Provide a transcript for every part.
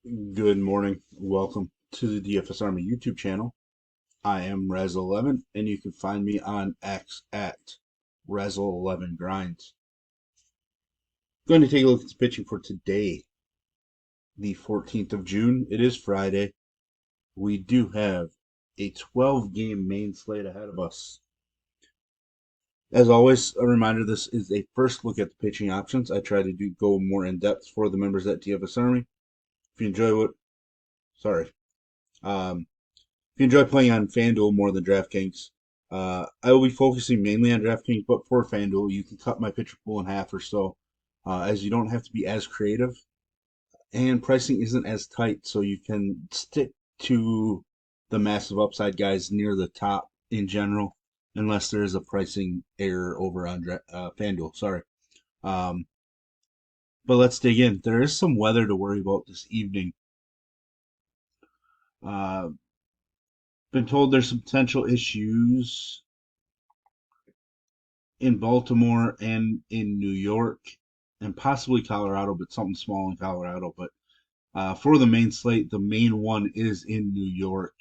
Good morning. Welcome to the DFS Army YouTube channel. I am Razzle11, and you can find me on X at Razzle11Grinds. Going to take a look at the pitching for today, the 14th of June. It is Friday. We do have a 12-game main slate ahead of us. As always, a reminder, this is a first look at the pitching options. I try to go more in depth for the members at DFS Army. If you enjoy if you enjoy playing on FanDuel more than DraftKings, I will be focusing mainly on DraftKings, but for FanDuel, you can cut my pitcher pool in half or so, as you don't have to be as creative, and pricing isn't as tight, so you can stick to the massive upside guys near the top in general, unless there is a pricing error over on FanDuel. Sorry. Um, but let's dig in. There is some weather to worry about this evening. Uh, been told there's some potential issues in Baltimore and in New York and possibly Colorado, but something small in Colorado. But for the main slate, the main one is in New York.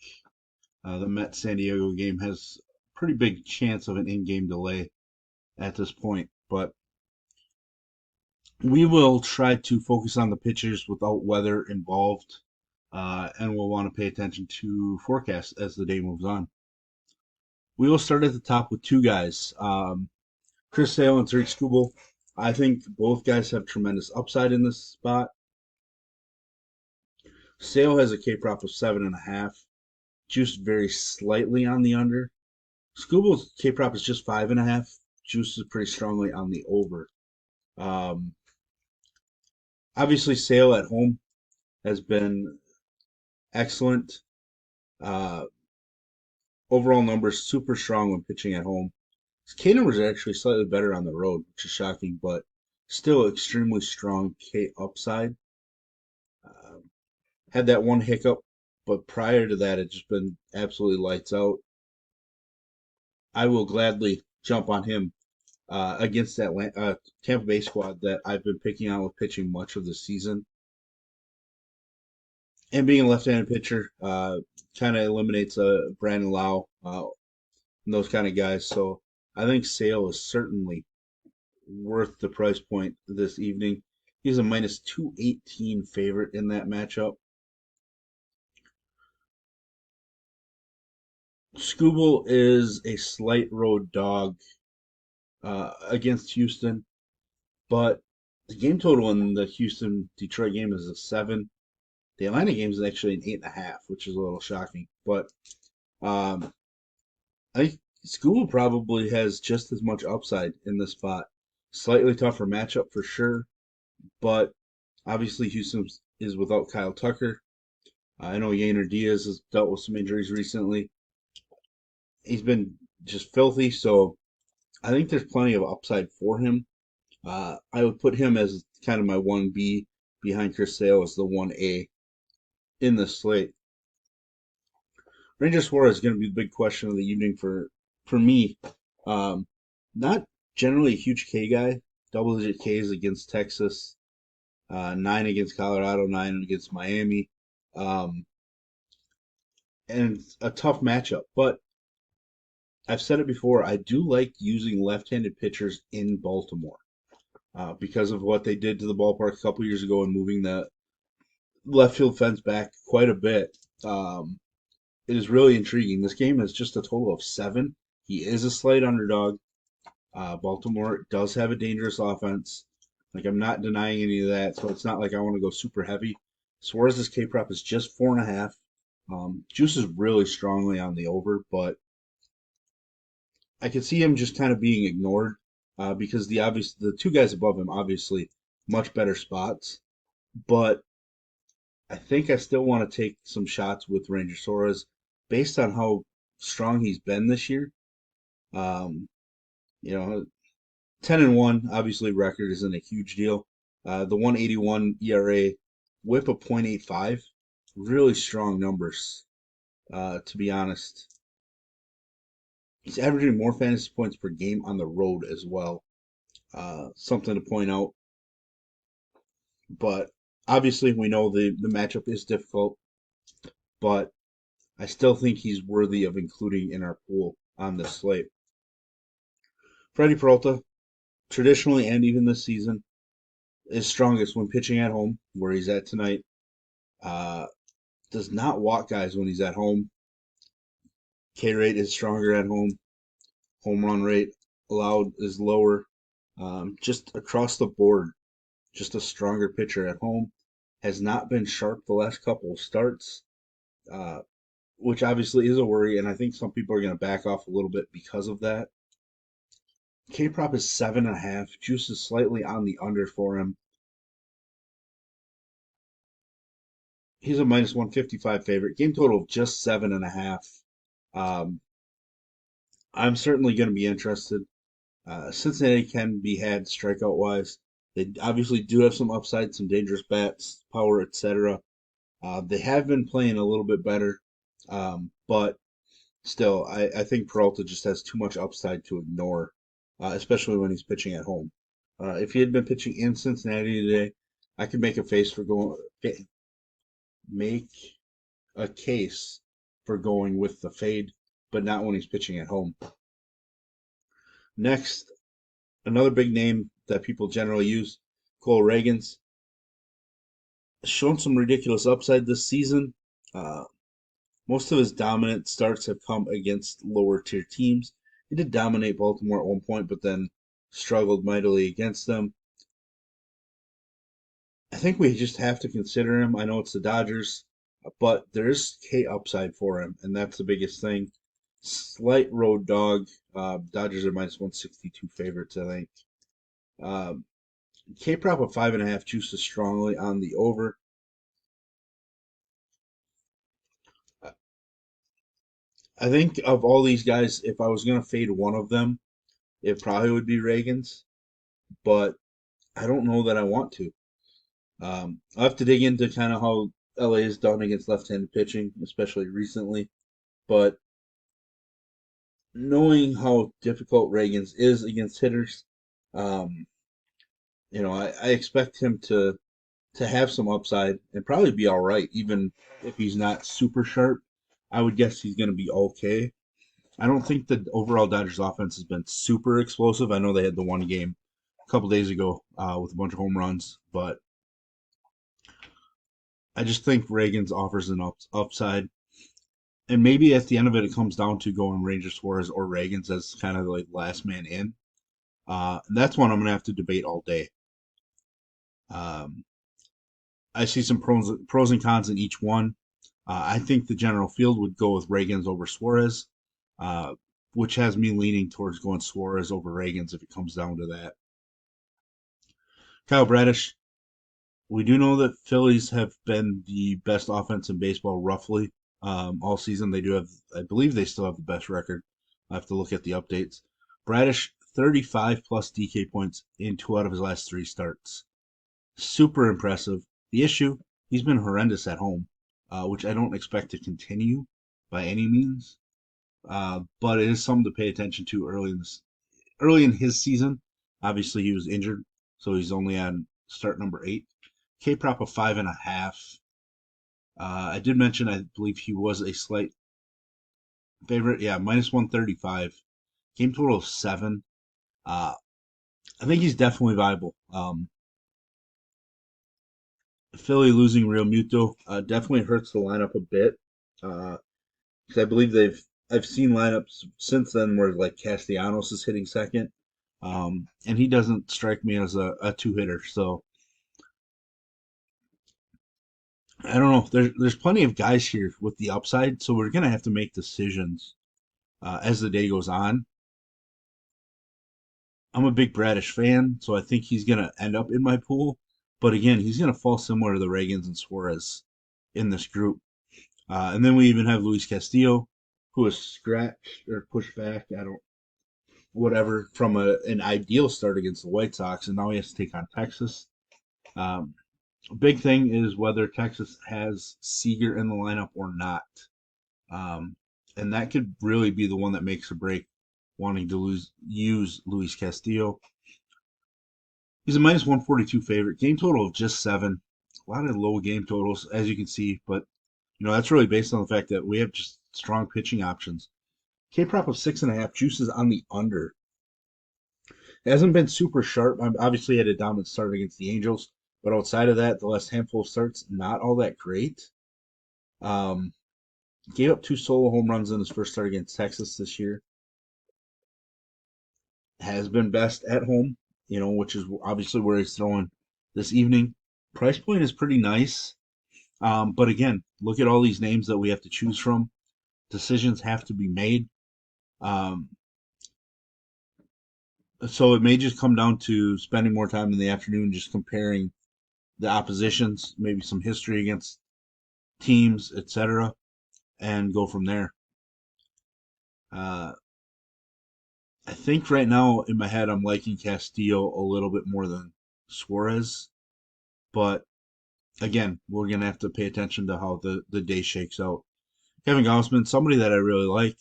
The Mets San Diego game has a pretty big chance of an in-game delay at this point, but we will try to focus on the pitchers without weather involved, and we'll want to pay attention to forecasts as the day moves on. We will start at the top with two guys. Chris Sale and Tariq Skubal. I think both guys have tremendous upside in this spot. Sale has a K prop of 7.5, juiced very slightly on the under. Skubal's K prop is just 5.5, juiced pretty strongly on the over. Um, Obviously, Sale at home has been excellent. Uh, Overall numbers super strong when pitching at home. His K numbers are actually slightly better on the road, which is shocking, but still extremely strong K upside. Had that one hiccup, but prior to that, it's just been absolutely lights out. I will gladly jump on him against that Tampa Bay squad that I've been picking on with pitching much of the season. And being a left-handed pitcher kind of eliminates Brandon Lau and those kind of guys. So I think Sale is certainly worth the price point this evening. He's a minus 218 favorite in that matchup. Skubal is a slight road dog against Houston, but the game total in the Houston Detroit game is a 7. The Atlanta game is actually an 8.5, which is a little shocking. But um, I think Skubal probably has just as much upside in this spot. Slightly tougher matchup for sure, but obviously Houston is without Kyle Tucker. I know Yainer Diaz has dealt with some injuries recently. He's been just filthy, so I think there's plenty of upside for him. I would put him as kind of my 1B behind Chris Sale as the 1A in the slate. Ranger Suarez is going to be the big question of the evening for me. Um, Not generally a huge K guy. Double-digit Ks against Texas, 9 against Colorado, 9 against Miami, um, and a tough matchup. But I've said it before, I do like using left-handed pitchers in Baltimore because of what they did to the ballpark a couple years ago and moving the left field fence back quite a bit. It is really intriguing. This game is just a total of 7. He is a slight underdog. Baltimore does have a dangerous offense. Like, I'm not denying any of that, so it's not like I want to go super heavy. Suarez's K prop is just 4.5. Juice is really strongly on the over, but I could see him just kind of being ignored because the two guys above him obviously much better spots, but I think I still want to take some shots with Ranger Suarez based on how strong he's been this year. Um, you know, 10-1, obviously record isn't a huge deal. The 181 ERA, whip of 0.85, really strong numbers, to be honest. He's averaging more fantasy points per game on the road as well. Something to point out. But Obviously, we know the matchup is difficult, but I still think he's worthy of including in our pool on this slate. Freddie Peralta, traditionally and even this season, is strongest when pitching at home, where he's at tonight. Uh, does not walk guys when he's at home. K rate is stronger at home. Home run rate allowed is lower. Just across the board, just a stronger pitcher at home. Has not been sharp the last couple of starts, uh, which obviously is a worry, and I think some people are going to back off a little bit because of that. K prop is 7.5. Juice is slightly on the under for him. He's a minus 155 favorite. Game total of just 7.5. Um, I'm certainly going to be interested. Cincinnati can be had strikeout wise. They obviously do have some upside, some dangerous bats, power, etc. They have been playing a little bit better, but still, I think Peralta just has too much upside to ignore, especially when he's pitching at home. If he had been pitching in Cincinnati today, I could make a case for going with the fade, but not when he's pitching at home. Next, another big name that people generally use, Cole Reagans, shown some ridiculous upside this season. Uh, Most of his dominant starts have come against lower tier teams. He did dominate Baltimore at one point, but then struggled mightily against them. I think we just have to consider him. I know it's the Dodgers, but there's K upside for him, and that's the biggest thing. Slight road dog. Dodgers are minus 162 favorites, I think. Um, K prop of 5.5 juices strongly on the over. I think of all these guys, if I was going to fade one of them, it probably would be Reagan's, but I don't know that I want to. I'll have to dig into kind of how LA has done against left-handed pitching, especially recently. But knowing how difficult Reagan's is against hitters, um, I expect him to have some upside and probably be all right, even if he's not super sharp. I would guess he's going to be okay. I don't think the overall Dodgers offense has been super explosive. I know they had the one game a couple days ago with a bunch of home runs, but I just think Reagan's offers an upside. And maybe at the end of it, it comes down to going Ranger Suarez or Reagan's as kind of like last man in. That's one I'm going to have to debate all day. Um, I see some pros and cons in each one. I think the general field would go with Reagan's over Suarez, uh, which has me leaning towards going Suarez over Reagan's if it comes down to that. Kyle Bradish, we do know that Phillies have been the best offense in baseball roughly all season. They do have, I believe they still have the best record. I have to look at the updates. Bradish, 35 plus DK points in 2 out of his last 3 starts. Super impressive. The issue, he's been horrendous at home, which I don't expect to continue by any means. But it is something to pay attention to early in his season. Obviously, he was injured, so he's only on start number 8. K prop of 5.5. I did mention I believe he was a slight favorite. Yeah, minus 135. Game total of 7. Uh, I think he's definitely viable. Philly losing Real Muto definitely hurts the lineup a bit. Because I believe I've seen lineups since then where like Castellanos is hitting second, and he doesn't strike me as a two hitter. So I don't know. There's plenty of guys here with the upside, so we're gonna have to make decisions as the day goes on. I'm a big Bradish fan, so I think he's gonna end up in my pool. But again, he's gonna fall similar to the Reagans and Suarez in this group. And then we even have Luis Castillo, who was scratched or pushed back. I don't whatever from an ideal start against the White Sox, and now he has to take on Texas. Um, Big thing is whether Texas has Seager in the lineup or not, um, and that could really be the one that makes or break wanting to use Luis Castillo. He's a minus 142 favorite. Game total of just 7. a lot of low game totals, as you can see, but that's really based on the fact that we have just strong pitching options. K prop of 6.5, juices on the under. It hasn't been super sharp. I'm obviously had a dominant start against the Angels, but outside of that, the last handful of starts, not all that great. Um, Gave up 2 solo home runs in his first start against Texas this year. Has been best at home, which is obviously where he's throwing this evening. Price point is pretty nice. But again, look at all these names that we have to choose from. Decisions have to be made. Um, so it may just come down to spending more time in the afternoon just comparing the oppositions, maybe some history against teams, etc., and go from there. Uh, I think right now in my head I'm liking Castillo a little bit more than Suarez, but again, we're gonna have to pay attention to how the day shakes out. Kevin Gausman, somebody that I really like,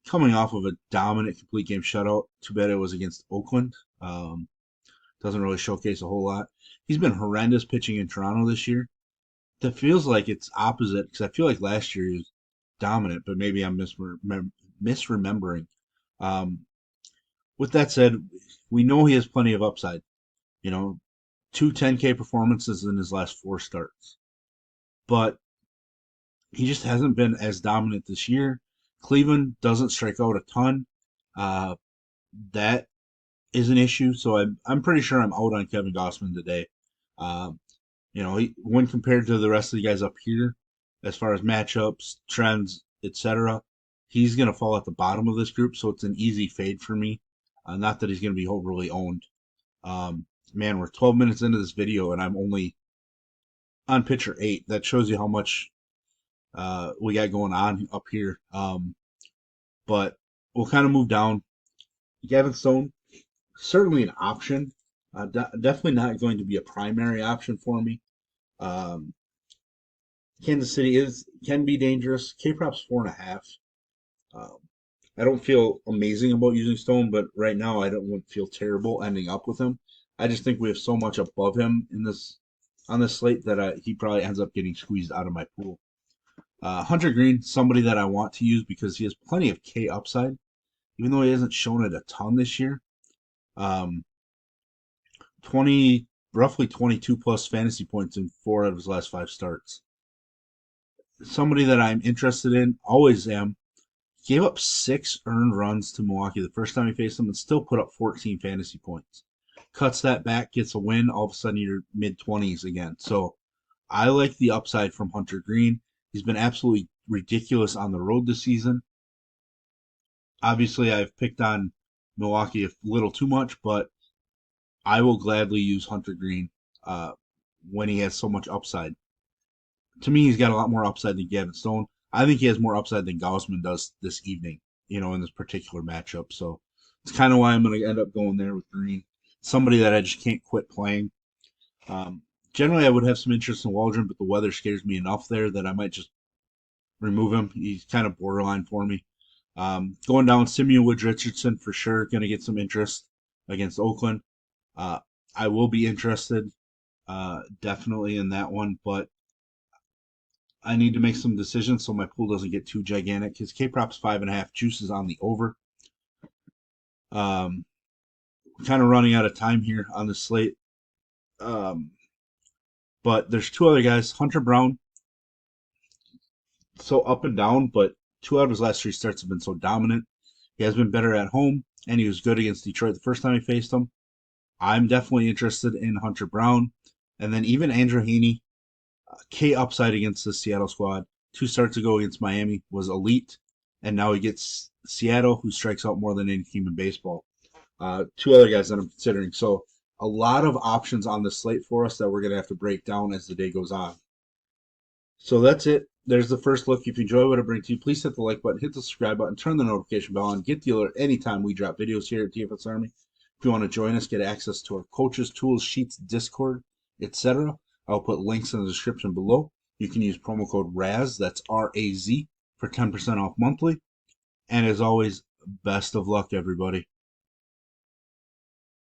coming off of a dominant complete game shutout. Too bad it was against Oakland. Doesn't really showcase a whole lot. He's been horrendous pitching in Toronto this year. That feels like it's opposite because I feel like last year he was dominant, but maybe I'm misremembering. Um, with that said, we know he has plenty of upside. You know, 2 10K performances in his last 4 starts, but he just hasn't been as dominant this year. Cleveland doesn't strike out a ton. Uh, that is an issue. So I'm pretty sure I'm out on Kevin Gossman today. Um, when compared to the rest of the guys up here, as far as matchups, trends, etc., he's going to fall at the bottom of this group. So it's an easy fade for me. Not that he's going to be overly owned. Man, we're 12 minutes into this video and I'm only on pitcher 8. That shows you how much we got going on up here. But we'll kind of move down. Gavin Stone, certainly an option. Definitely not going to be a primary option for me. Um, Kansas City can be dangerous. K prop's 4.5. Um, I don't feel amazing about using Stone, but right now I don't feel terrible ending up with him. I just think we have so much above him on this slate that he probably ends up getting squeezed out of my pool. Hunter Green, somebody that I want to use because he has plenty of K upside, even though he hasn't shown it a ton this year. Um, 20, roughly 22 plus fantasy points in 4 of his last 5 starts. Somebody that I'm interested in, always am. Gave up 6 earned runs to Milwaukee the first time he faced them and still put up 14 fantasy points. Cuts that back, gets a win, all of a sudden you're mid 20s again. So I like the upside from Hunter Green. He's been absolutely ridiculous on the road this season. Obviously, I've picked on Milwaukee a little too much, but I will gladly use Hunter Green uh, when he has so much upside. To me, he's got a lot more upside than Gavin Stone. I think he has more upside than Gausman does this evening, in this particular matchup. So it's kind of why I'm going to end up going there with Green. Somebody that I just can't quit playing. Um, Generally, I would have some interest in Waldron, but the weather scares me enough there that I might just remove him. He's kind of borderline for me. Going down, Simeon Woods Richardson for sure, going to get some interest against Oakland. Uh, I will be interested definitely in that one, but I need to make some decisions so my pool doesn't get too gigantic. His K prop's 5.5, juices on the over. Um, Kind of running out of time here on the slate. Um, but there's 2 other guys. Hunter Brown, so up and down, but 2 out of his last 3 starts have been so dominant. He has been better at home, and he was good against Detroit the first time he faced them. I'm definitely interested in Hunter Brown. And then even Andrew Heaney, K upside against the Seattle squad. 2 starts ago against Miami was elite, and now he gets Seattle, who strikes out more than any team in baseball. 2 other guys that I'm considering. So a lot of options on the slate for us that we're going to have to break down as the day goes on. So that's it. There's the first look. If you enjoy what I bring to you, please hit the like button, hit the subscribe button, turn the notification bell on, get the alert anytime we drop videos here at DFS Army. If you want to join us, get access to our coaches, tools, sheets, Discord, etc., I'll put links in the description below. You can use promo code RAZ, that's RAZ, for 10% off monthly. And as always, best of luck, everybody.